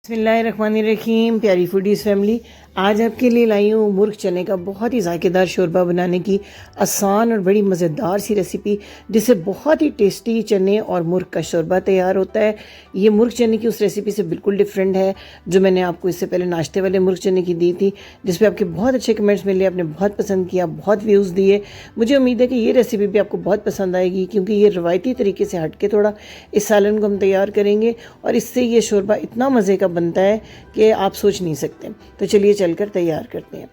बिस्मिल्लाहिर्रहमानिर्रहीम। प्यारी foodies family, आज आपके लिए लाई हूँ मुर्ग चने का बहुत ही ज़ायकेदार शोरबा बनाने की आसान और बड़ी मज़ेदार सी रेसिपी, जिससे बहुत ही टेस्टी चने और मुर्ग का शोरबा तैयार होता है। ये मुर्ग चने की उस रेसिपी से बिल्कुल डिफरेंट है जो मैंने आपको इससे पहले नाश्ते वाले मुर्ग चने की दी थी, जिस पर आपके बहुत अच्छे कमेंट्स मिले, आपने बहुत पसंद किया, बहुत व्यूज़ दिए। मुझे उम्मीद है कि ये रेसिपी भी आपको बहुत पसंद आएगी, क्योंकि ये रवायती तरीके से हट के थोड़ा इस सालन को हम तैयार करेंगे और इससे ये शोरबा इतना मज़े का बनता है कि आप सोच नहीं सकते। तो चलिए चलकर तैयार करते हैं।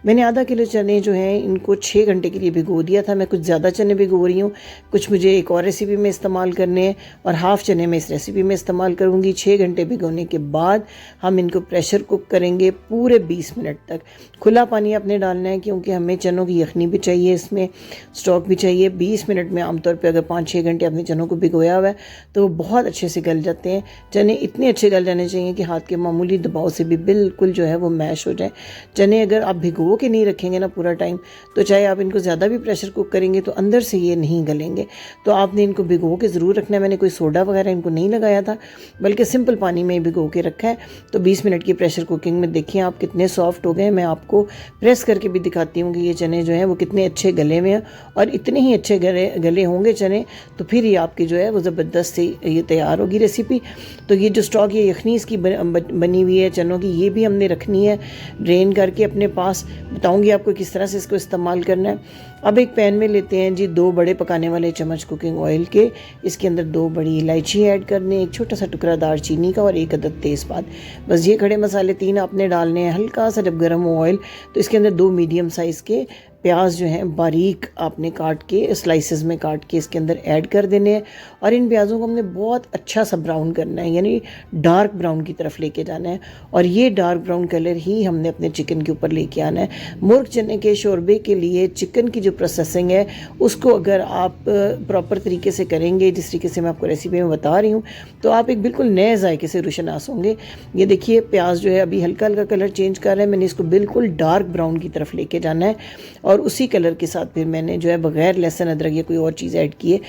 मैंने आधा किलो चने जो हैं इनको 6 घंटे के लिए भिगो दिया था। मैं कुछ ज़्यादा चने भिगो रही हूँ, कुछ मुझे एक और रेसिपी में इस्तेमाल करने हैं और हाफ़ चने मैं इस रेसिपी में इस्तेमाल करूँगी। 6 घंटे भिगोने के बाद हम इनको प्रेशर कुक करेंगे पूरे 20 मिनट तक। खुला पानी आपने डालना है, क्योंकि हमें चनों की यखनी भी चाहिए, इसमें स्टॉक भी चाहिए। 20 मिनट में आमतौर पर अगर 5-6 घंटे आपने चनों को भिगोया हुआ है तो वो बहुत अच्छे से गल जाते हैं। चने इतने अच्छे गल जाने चाहिए कि हाथ के मामूली दबाव से भी बिल्कुल जो है वो मैश हो जाए। चने अगर आप भिगो के नहीं रखेंगे ना पूरा टाइम, तो चाहे आप इनको ज़्यादा भी प्रेशर कुक करेंगे तो अंदर से ये नहीं गलेंगे। तो आपने इनको भिगो के ज़रूर रखना है। मैंने कोई सोडा वगैरह इनको नहीं लगाया था, बल्कि सिंपल पानी में ही भिगो के रखा है। तो 20 मिनट की प्रेशर कुकिंग में देखिए आप कितने सॉफ्ट हो गए। मैं आपको प्रेस करके भी दिखाती हूँ कि ये चने जो हैं वो कितने अच्छे गले हुए हैं, और इतने ही अच्छे गले होंगे चने तो फिर ये आपकी जो है वो ज़बरदस्त से ये तैयार होगी रेसिपी। तो ये जो स्टॉक ये यखनी इसकी बनी हुई है चनों की, ये भी हमने रखनी है ड्रेन करके अपने पास। बताऊंगी आपको किस तरह से इसको इस्तेमाल करना है। अब एक पैन में लेते हैं जी 2 बड़े पकाने वाले चम्मच कुकिंग ऑयल के। इसके अंदर 2 बड़ी इलायची ऐड करने, एक छोटा सा टुकड़ा दालचीनी का और 1 अदद तेज़पात। बस ये खड़े मसाले 3 आपने डालने हैं। हल्का सा जब गर्म हो ऑयल तो इसके अंदर 2 मीडियम साइज़ के प्याज जो हैं बारीक आपने काट के स्लाइसेस में काट के इसके अंदर ऐड कर देने हैं। और इन प्याज़ों को हमने बहुत अच्छा सा ब्राउन करना है, यानी डार्क ब्राउन की तरफ लेके जाना है। और ये डार्क ब्राउन कलर ही हमने अपने चिकन के ऊपर लेके आना है। मुर्ग चने के शोरबे के लिए चिकन की जो प्रोसेसिंग है उसको अगर आप प्रॉपर तरीके से करेंगे, जिस तरीके से मैं आपको रेसिपी में बता रही हूँ, तो आप एक बिल्कुल नए जायके से रुशनास होंगे। ये देखिए प्याज जो है अभी हल्का हल्का कलर चेंज कर रहा है। मैंने इसको बिल्कुल डार्क ब्राउन की तरफ लेके जाना है, और उसी कलर के साथ फिर मैंने जो है बगैर लहसुन अदरक या कोई और चीज़ ऐड किए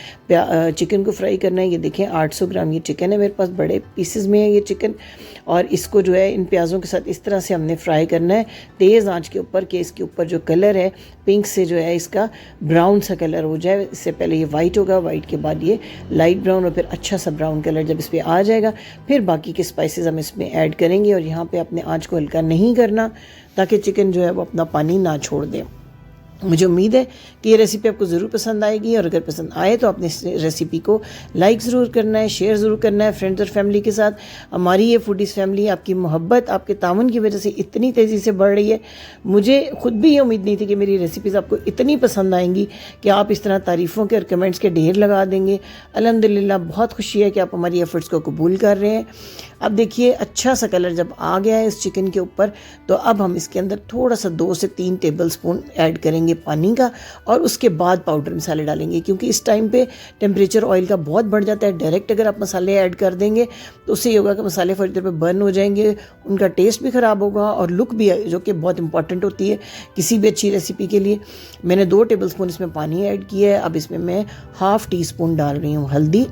चिकन को फ्राई करना है। ये देखें 800 ग्राम ये चिकन है मेरे पास, बड़े पीसेस में है ये चिकन। और इसको जो है इन प्याज़ों के साथ इस तरह से हमने फ्राई करना है तेज़ आंच के ऊपर, कि इसके ऊपर जो कलर है पिंक से जो है इसका ब्राउन सा कलर हो जाए। इससे पहले ये वाइट होगा, वाइट के बाद ये लाइट ब्राउन, और फिर अच्छा सा ब्राउन कलर जब इस पर आ जाएगा फिर बाकी के स्पाइसेस हम इसमें ऐड करेंगे। और यहाँ पे अपने आंच को हल्का नहीं करना, ताकि चिकन जो है वो अपना पानी ना छोड़ दे। मुझे उम्मीद है कि ये रेसिपी आपको ज़रूर पसंद आएगी, और अगर पसंद आए तो आपने इस रेसिपी को लाइक ज़रूर करना है, शेयर ज़रूर करना है फ्रेंड्स और फैमिली के साथ। हमारी ये फूडीज़ फैमिली आपकी मोहब्बत, आपके ताउन की वजह से इतनी तेज़ी से बढ़ रही है। मुझे खुद भी ये उम्मीद नहीं थी कि मेरी रेसिपीज़ आपको इतनी पसंद आएंगी कि आप इस तरह तारीफ़ों के और कमेंट्स के ढेर लगा देंगे। अल्हम्दुलिल्लाह बहुत खुशी है कि आप हमारी एफ़र्ट्स को कबूल कर रहे हैं। अब देखिए अच्छा सा कलर जब आ गया है इस चिकन के ऊपर, तो अब हम इसके अंदर थोड़ा सा 2 से 3 टेबल स्पून ऐड करेंगे पानी का, और उसके बाद पाउडर मसाले डालेंगे। क्योंकि इस टाइम पे टेम्परेचर ऑयल का बहुत बढ़ जाता है। डायरेक्ट अगर आप मसाले ऐड कर देंगे तो उससे ये होगा कि मसाले फौरी तौर पे बर्न हो जाएंगे, उनका टेस्ट भी ख़राब होगा और लुक भी, जो कि बहुत इंपॉर्टेंट होती है किसी भी अच्छी रेसिपी के लिए। मैंने 2 टेबल स्पून इसमें पानी ऐड किया है। अब इसमें मैं ½ टीस्पून डाल रही हूँ हल्दी।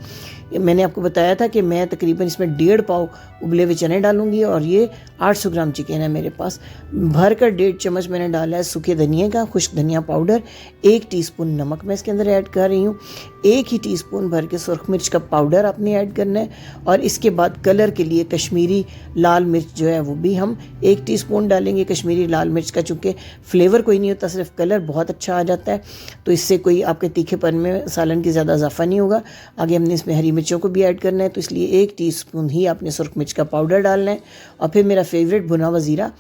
मैंने आपको बताया था कि मैं तकरीबन इसमें 1.5 पाव उबले हुए चने डालूंगी, और ये 800 ग्राम चिकन है मेरे पास। भर कर 1.5 चम्मच मैंने डाला है सूखे धनिया का, खुश्क धनिया पाउडर। 1 टीस्पून नमक मैं इसके अंदर ऐड कर रही हूँ। 1 ही टीस्पून भर के सुरख मिर्च का पाउडर आपने ऐड करना है। और इसके बाद कलर के लिए कश्मीरी लाल मिर्च जो है वो भी हम 1 टीस्पून डालेंगे। कश्मीरी लाल मिर्च का चूँकि फ्लेवर कोई नहीं होता, सिर्फ कलर बहुत अच्छा आ जाता है, तो इससे कोई आपके तीखेपन में सालन की ज़्यादा इजाफा नहीं होगा। आगे हमने इसमें हरी मिर्चों को भी ऐड करना है, तो इसलिए 1 टीस्पून ही आपने सुरख मिर्च का पाउडर डालना है। और फिर मेरा फेवरेट भुना हुआ ज़ीरा,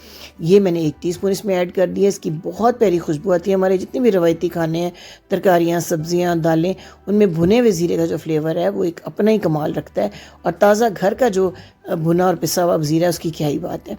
ये मैंने 1 टीस्पून इसमें ऐड कर दिया। इसकी बहुत प्यारी खुशबू आती है। हमारे जितने भी रवायती खाने हैं, तरकारियाँ, सब्जियाँ, दालें, उनमें भुने हुए ज़ीरे का जो फ्लेवर है वो एक अपना ही कमाल रखता है। और ताज़ा घर का जो भुना और पिसा हुआ ज़ीरा, उसकी क्या ही बात है।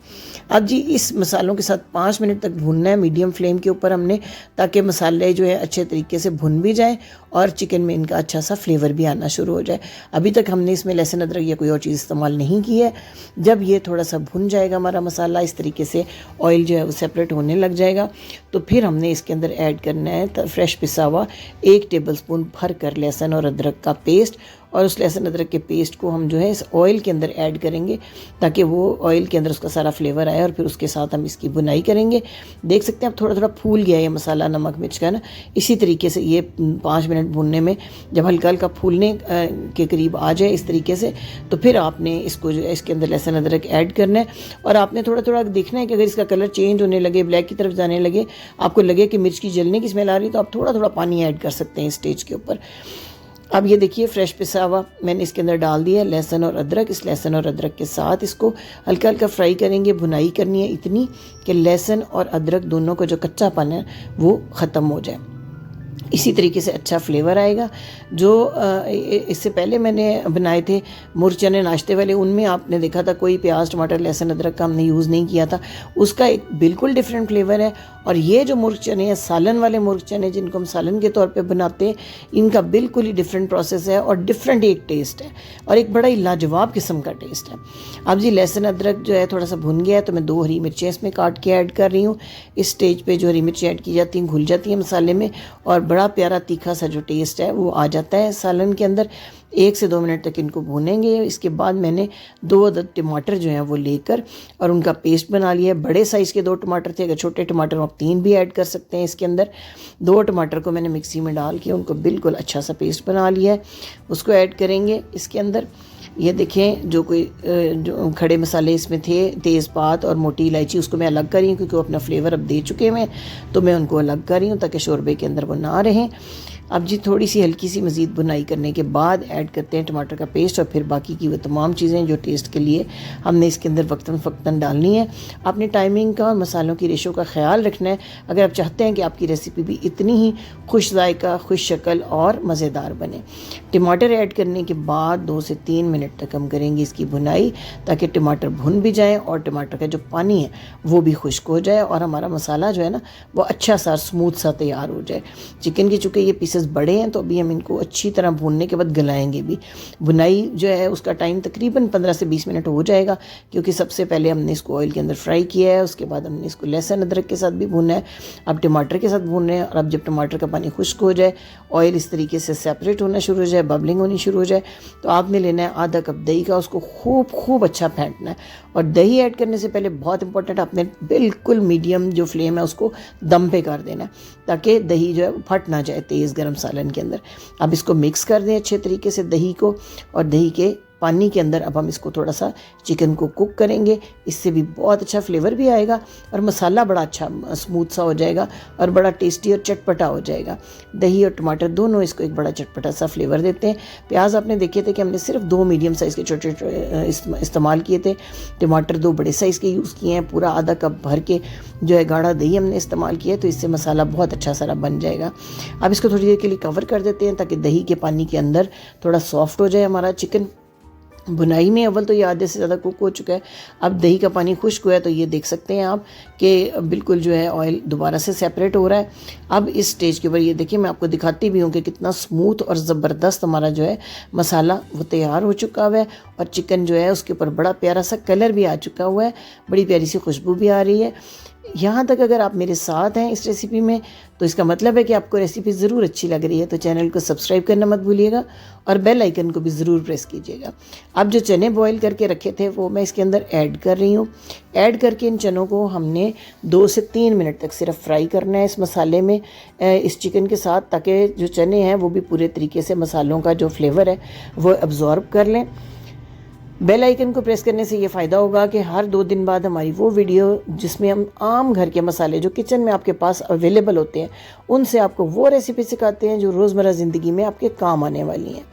अब जी इस मसालों के साथ 5 मिनट तक भुनना है मीडियम फ्लेम के ऊपर हमने, ताकि मसाले जो है अच्छे तरीके से भुन भी जाएँ और चिकन में इनका अच्छा सा फ्लेवर भी आना शुरू हो जाए। अभी तक हमने इसमें लहसुन अदरक या कोई और चीज़ इस्तेमाल नहीं की है। जब ये थोड़ा सा भुन जाएगा हमारा मसाला, इस तरीके से ऑयल जो है वो सेपरेट होने लग जाएगा, तो फिर हमने इसके अंदर ऐड करना है फ्रेश पिसा हुआ 1 टेबल स्पून भर कर लहसुन और अदरक का पेस्ट, और उस लहसुन अदरक के पेस्ट को हम जो है इस ऑयल के अंदर ऐड करेंगे ताकि वो ऑयल के अंदर उसका सारा फ्लेवर आए, और फिर उसके साथ हम इसकी भुनाई करेंगे। देख सकते हैं अब थोड़ा थोड़ा फूल गया ये मसाला नमक मिर्च का ना। इसी तरीके से ये 5 मिनट भूनने में जब हल्का हल्का फूलने के करीब आ जाए इस तरीके से, तो फिर आपने इसको जो है इसके अंदर लहसुन अदरक ऐड करना है। और आपने थोड़ा थोड़ा देखना है कि अगर इसका कलर चेंज होने लगे, ब्लैक की तरफ जाने लगे, आपको लगे कि मिर्च की जलने की स्मेल आ रही है, तो आप थोड़ा थोड़ा पानी ऐड कर सकते हैं इस स्टेज के ऊपर। अब ये देखिए फ्रेश पिसा हुआ मैंने इसके अंदर डाल दिया लहसुन और अदरक। इस लहसुन और अदरक के साथ इसको हल्का हल्का फ्राई करेंगे। भुनाई करनी है इतनी कि लहसुन और अदरक दोनों का जो कच्चापन है वो ख़त्म हो जाए। इसी तरीके से अच्छा फ्लेवर आएगा। जो इससे पहले मैंने बनाए थे मुर्ग चने नाश्ते वाले, उनमें आपने देखा था कोई प्याज टमाटर लहसुन अदरक का हमने यूज़ नहीं किया था, उसका एक बिल्कुल डिफरेंट फ्लेवर है। और ये जो मुर्ग चने हैं, सालन वाले मुर्ग चने जिनको हम सालन के तौर पे बनाते हैं, इनका बिल्कुल ही डिफरेंट प्रोसेस है और डिफरेंट एक टेस्ट है और एक बड़ा ही लाजवाब किस्म का टेस्ट है। अब जी लहसुन अदरक जो है थोड़ा सा भुन गया है, तो मैं 2 हरी मिर्चें इसमें काट के ऐड कर रही हूँ। इस स्टेज पे जो हरी मिर्चें ऐड की जाती हैं घुल जाती हैं मसाले में और बड़ा प्यारा तीखा सा जो टेस्ट है वो आ जाता है सालन के अंदर। 1 से 2 मिनट तक इनको भूनेंगे। इसके बाद मैंने 2 अदद टमाटर जो हैं वो लेकर और उनका पेस्ट बना लिया है। बड़े साइज़ के 2 टमाटर थे, अगर छोटे टमाटर आप 3 भी ऐड कर सकते हैं इसके अंदर। 2 टमाटर को मैंने मिक्सी में डाल के उनको बिल्कुल अच्छा सा पेस्ट बना लिया है, उसको ऐड करेंगे इसके अंदर। ये देखें जो जो खड़े मसाले इसमें थे, तेज़पात और मोटी इलायची, उसको मैं अलग कर रही हूँ क्योंकि वो अपना फ्लेवर अब दे चुके हैं, तो मैं उनको अलग कर रही हूँ ताकि शोरबे के अंदर वो ना रहें। अब जी थोड़ी सी हल्की सी मज़ीद भुनाई करने के बाद ऐड करते हैं टमाटर का पेस्ट और फिर बाकी की वो तमाम चीज़ें जो टेस्ट के लिए हमने इसके अंदर वक्तन फ़क्तन डालनी है। आपने टाइमिंग का और मसालों की रेशो का ख्याल रखना है अगर आप चाहते हैं कि आपकी रेसिपी भी इतनी ही खुश जायका, खुश शक्ल और मज़ेदार बने। टमाटर ऐड करने के बाद 2 से 3 मिनट तक हम करेंगे इसकी भुनाई ताकि टमाटर भुन भी जाए और टमाटर का जो पानी है वो भी खुश्क हो जाए और हमारा मसाला जो है ना वो अच्छा सा स्मूथ सा तैयार हो जाए। चिकन के चूँकि ये पीसेस बड़े हैं तो अभी हम इनको अच्छी तरह भूनने के बाद गलाएंगे भी। भुनाई जो है उसका टाइम तकरीबन 15 से 20 मिनट हो जाएगा क्योंकि सबसे पहले हमने इसको ऑयल के अंदर फ्राई किया है, उसके बाद हमने इसको लहसुन अदरक के साथ भी भूना है, अब टमाटर के साथ भून रहे हैं। और अब जब टमाटर का पानी खुश्क हो जाए, ऑयल इस तरीके से सेपरेट होना शुरू हो जाए, बबलिंग होनी शुरू हो जाए, तो आपने लेना है आधा कप दही का, उसको खूब अच्छा फेंटना है। और दही ऐड करने से पहले बहुत इंपॉर्टेंट, आपने बिल्कुल मीडियम जो फ्लेम है उसको दम पे कर देना है ताकि दही जो है फट ना जाए तेज़ गर्म सालन के अंदर। अब इसको मिक्स कर दें अच्छे तरीके से दही को, और दही के पानी के अंदर अब हम इसको थोड़ा सा चिकन को कुक करेंगे। इससे भी बहुत अच्छा फ्लेवर भी आएगा और मसाला बड़ा अच्छा स्मूथ सा हो जाएगा और बड़ा टेस्टी और चटपटा हो जाएगा। दही और टमाटर दोनों इसको एक बड़ा चटपटा सा फ्लेवर देते हैं। प्याज आपने देखे थे कि हमने सिर्फ 2 मीडियम साइज़ के छोटे इस्तेमाल किए थे, टमाटर 2 बड़े साइज़ के यूज़ किए हैं। पूरा आधा कप भर के जो है गाढ़ा दही हमने इस्तेमाल किया है, तो इससे मसाला बहुत अच्छा सारा बन जाएगा। अब इसको थोड़ी देर के लिए कवर कर देते हैं ताकि दही के पानी के अंदर थोड़ा सॉफ्ट हो जाए हमारा चिकन। भुनाई में अव्वल तो ये आधे से ज़्यादा कुक हो चुका है। अब दही का पानी खुश्क हुआ है तो ये देख सकते हैं आप कि बिल्कुल जो है ऑयल दोबारा से सेपरेट हो रहा है। अब इस स्टेज के ऊपर ये देखिए मैं आपको दिखाती भी हूँ कि कितना स्मूथ और ज़बरदस्त हमारा जो है मसाला वो तैयार हो चुका हुआ है और चिकन जो है उसके ऊपर बड़ा प्यारा सा कलर भी आ चुका हुआ है, बड़ी प्यारी सी खुशबू भी आ रही है। यहाँ तक अगर आप मेरे साथ हैं इस रेसिपी में तो इसका मतलब है कि आपको रेसिपी ज़रूर अच्छी लग रही है, तो चैनल को सब्सक्राइब करना मत भूलिएगा और बेल आइकन को भी ज़रूर प्रेस कीजिएगा। अब जो चने बॉईल करके रखे थे वो मैं इसके अंदर ऐड कर रही हूँ। ऐड करके इन चनों को हमने 2 से 3 मिनट तक सिर्फ फ्राई करना है इस मसाले में, इस चिकन के साथ, ताकि जो चने हैं वो भी पूरे तरीके से मसालों का जो फ्लेवर है वो अब्जॉर्ब कर लें। बेल आइकन को प्रेस करने से ये फ़ायदा होगा कि हर 2 दिन बाद हमारी वो वीडियो जिसमें हम आम घर के मसाले जो किचन में आपके पास अवेलेबल होते हैं उनसे आपको वो रेसिपी सिखाते हैं जो रोज़मर्रा ज़िंदगी में आपके काम आने वाली हैं।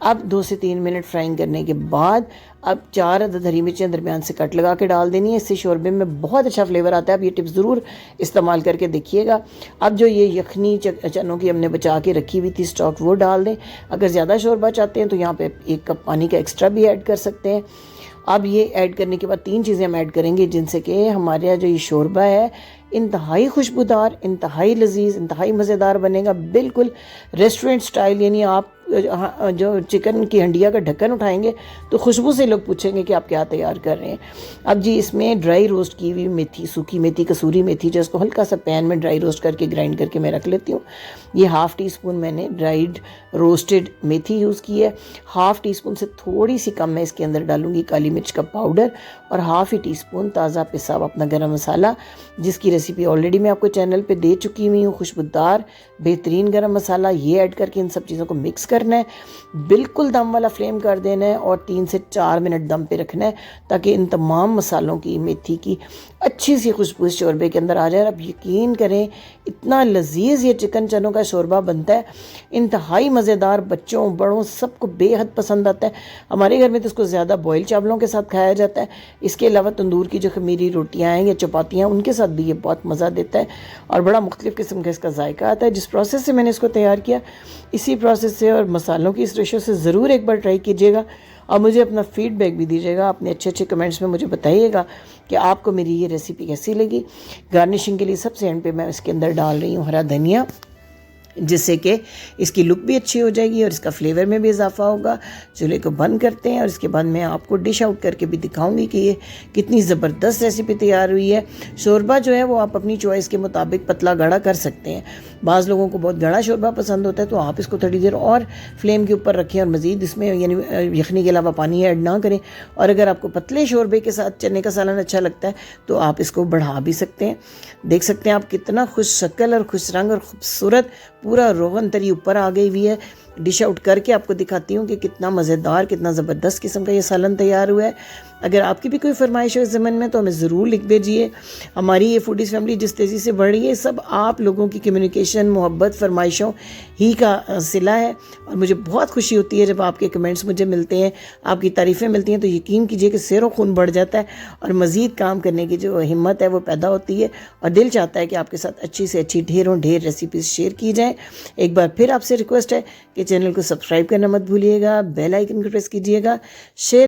अब 2 से 3 मिनट फ्राइंग करने के बाद अब 4 अदद हरी मिर्चें दरमियान से कट लगा के डाल देनी है। इससे शोरबे में बहुत अच्छा फ्लेवर आता है। अब ये टिप्स ज़रूर इस्तेमाल करके देखिएगा। अब जो ये यखनी चनों की हमने बचा के रखी हुई थी स्टॉक वो डाल दें। अगर ज़्यादा शोरबा चाहते हैं तो यहाँ पे 1 कप पानी का एक्स्ट्रा भी ऐड कर सकते हैं। अब ये ऐड करने के बाद 3 चीज़ें हम ऐड करेंगे जिनसे कि हमारा जो ये शोरबा है इंतहाई खुशबूदार, इंतहाई लजीज, इंतहाई मज़ेदार बनेगा, बिल्कुल रेस्टोरेंट स्टाइल। यानी आप जो चिकन की हंडिया का ढक्कन उठाएंगे तो खुशबू से लोग पूछेंगे कि आप क्या तैयार कर रहे हैं। अब जी इसमें ड्राई रोस्ट की हुई मेथी, सूखी मेथी, कसूरी मेथी, जिसको हल्का सा पैन में ड्राई रोस्ट करके ग्राइंड करके मैं रख लेती हूँ। ये हाफ़ टी स्पून मैंने ड्राइड रोस्टेड मेथी यूज़ की है। हाफ़ टी स्पून से थोड़ी सी कम मैं इसके अंदर डालूंगी काली मिर्च का पाउडर और हाफ़ ही टी स्पून ताज़ा पिसा हुआ अपना गरम मसाला, जिसकी रेसिपी ऑलरेडी मैं आपको चैनल पे दे चुकी हुई हूँ। खुशबूदार बेहतरीन गरम मसाला, ये ऐड करके इन सब चीज़ों को मिक्स करना है। बिल्कुल दम वाला फ्लेम कर देना है और 3 से 4 मिनट दम पे रखना है ताकि इन तमाम मसालों की, मेथी की अच्छी सी खुशबू इस शोरबे के अंदर आ जाए। अब यकीन करें इतना लजीज ये चिकन चनों का शोरबा बनता है, इंतहाई मज़ेदार, बच्चों बड़ों सबको बेहद पसंद आता है। हमारे घर में तो इसको ज़्यादा बॉयल चावलों के साथ खाया जाता है। इसके अलावा तंदूर की जो खमीरी रोटियाँ हैं या चपातियाँ, उनके साथ भी ये बहुत मज़ा देता है और बड़ा मुख्तलिफ़ किस्म का इसका जायका आता है। जिस प्रोसेस से मैंने इसको तैयार किया, इसी प्रोसेस से और मसालों की इस रेशो से ज़रूर एक बार ट्राई कीजिएगा और मुझे अपना फीडबैक भी दीजिएगा। अपने अच्छे अच्छे कमेंट्स में मुझे बताइएगा कि आपको मेरी ये रेसिपी कैसी लगी। गार्निशिंग के लिए सबसे एंड पे मैं इसके अंदर डाल रही हूँ हरा धनिया, जिससे कि इसकी लुक भी अच्छी हो जाएगी और इसका फ्लेवर में भी इजाफा होगा। चूल्हे को बंद करते हैं और इसके बाद मैं आपको डिश आउट करके भी दिखाऊंगी कि ये कितनी ज़बरदस्त रेसिपी तैयार हुई है। शोरबा जो है वो आप अपनी चॉइस के मुताबिक पतला गाढ़ा कर सकते हैं। बाज़ लोगों को बहुत गाढ़ा शोरबा पसंद होता है तो आप इसको थोड़ी देर और फ्लेम के ऊपर रखें और मज़ीद इसमें यानी यखनी के अलावा पानी ऐड ना करें। और अगर आपको पतले शोरबे के साथ चने का सालन अच्छा लगता है तो आप इसको बढ़ा भी सकते हैं। देख सकते हैं आप कितना खुश शक्ल और खुश रंग और खूबसूरत पूरा रोगन तरी ऊपर आ गई हुई है। डिश आउट करके आपको दिखाती हूँ कि कितना मज़ेदार, कितना ज़बरदस्त किस्म का ये सालन तैयार हुआ है। अगर आपकी भी कोई फरमाइश हो इस ज़मन में तो हमें ज़रूर लिख दीजिए। हमारी ये फूडीज़ फैमिली जिस तेज़ी से बढ़ रही है, सब आप लोगों की कम्युनिकेशन, मोहब्बत, फरमाइशों ही का सिला है और मुझे बहुत खुशी होती है जब आपके कमेंट्स मुझे मिलते हैं, आपकी तारीफ़ें मिलती हैं तो यकीन कीजिए कि सैरो खून बढ़ जाता है और मज़ीद काम करने की जो हिम्मत है वो पैदा होती है और दिल चाहता है कि आपके साथ अच्छी से अच्छी ढेरों ढेर रेसिपीज़ शेयर की जाएँ। एक बार फिर आपसे रिक्वेस्ट है कि चैनल को सब्सक्राइब करना मत भूलिएगा, बेल आइकन को प्रेस कीजिएगा, शेयर